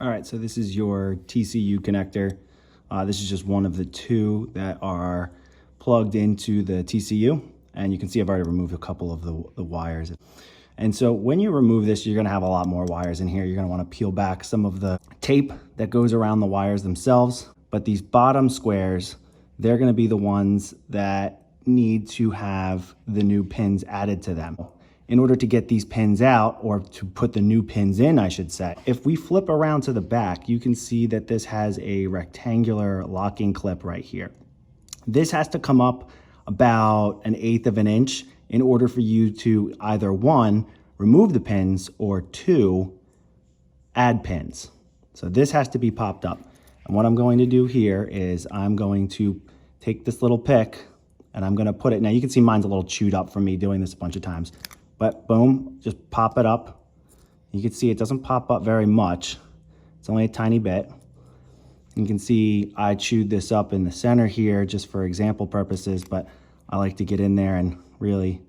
All right, so this is your TCU connector. This is just one of the two that are plugged into the TCU. And you can see I've already removed a couple of the wires. And so when you remove this, you're gonna have a lot more wires in here. You're gonna wanna peel back some of the tape that goes around the wires themselves. But these bottom squares, they're gonna be the ones that need to have the new pins added to them. In order to get these pins out, or to put the new pins in, I should say, if we flip around to the back, you can see that this has a rectangular locking clip right here. This has to come up about 1/8 of an inch in order for you to either 1, remove the pins, or 2, add pins. So this has to be popped up. And what I'm going to do here is I'm going to take this little pick and I'm gonna put it, now you can see mine's a little chewed up from me doing this a bunch of times. But boom, just pop it up. You can see it doesn't pop up very much. It's only a tiny bit. You can see I chewed this up in the center here just for example purposes, but I like to get in there and really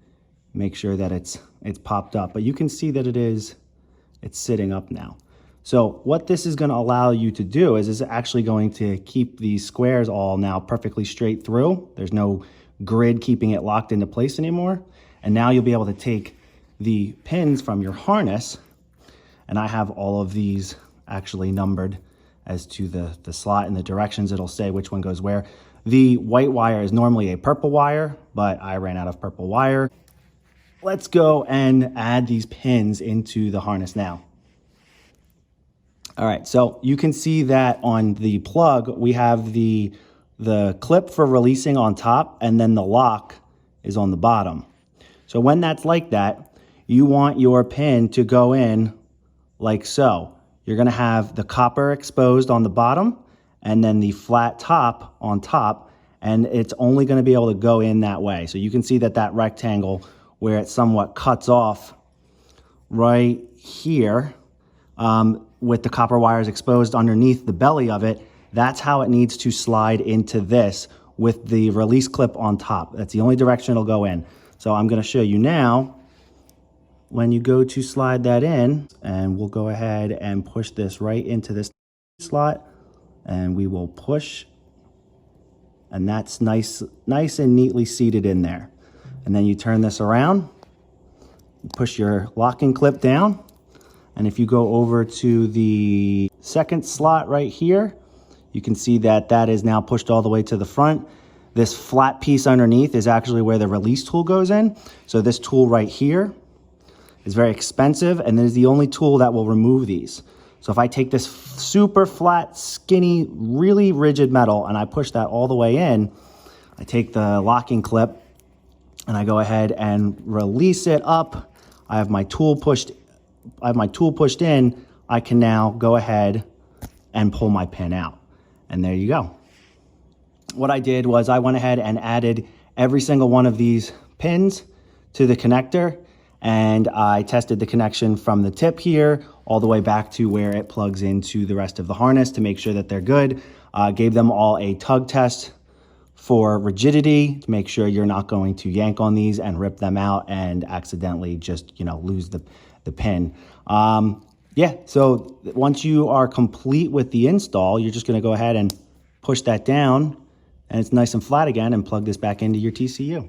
make sure that it's popped up. But you can see that it's sitting up now. So what this is gonna allow you to do is it's actually going to keep these squares all now perfectly straight through. There's no grid keeping it locked into place anymore. And now you'll be able to take the pins from your harness, and I have all of these actually numbered as to the slot and the directions. It'll say which one goes where. The white wire is normally a purple wire, but I ran out of purple wire. Let's go and add these pins into the harness now. All right, so you can see that on the plug, we have the clip for releasing on top, and then the lock is on the bottom. So when that's like that, you want your pin to go in like so. You're gonna have the copper exposed on the bottom and then the flat top on top, and it's only gonna be able to go in that way. So you can see that rectangle where it somewhat cuts off right here with the copper wires exposed underneath the belly of it, that's how it needs to slide into this with the release clip on top. That's the only direction it'll go in. So I'm gonna show you now, when you go to slide that in, and we'll go ahead and push this right into this slot, and we will push, and that's nice and neatly seated in there. And then you turn this around, push your locking clip down, and if you go over to the second slot right here, you can see that is now pushed all the way to the front. This flat piece underneath is actually where the release tool goes in. So this tool right here is very expensive, and it is the only tool that will remove these. So if I take this super flat, skinny, really rigid metal and I push that all the way in, I take the locking clip and I go ahead and release it up. I have my tool pushed in. I can now go ahead and pull my pin out. And there you go. What I did was I went ahead and added every single one of these pins to the connector, and I tested the connection from the tip here all the way back to where it plugs into the rest of the harness to make sure that they're good. Gave them all a tug test for rigidity to make sure you're not going to yank on these and rip them out and accidentally just, lose the pin. Yeah, so once you are complete with the install, you're just gonna go ahead and push that down, and it's nice and flat again, and plug this back into your TCU.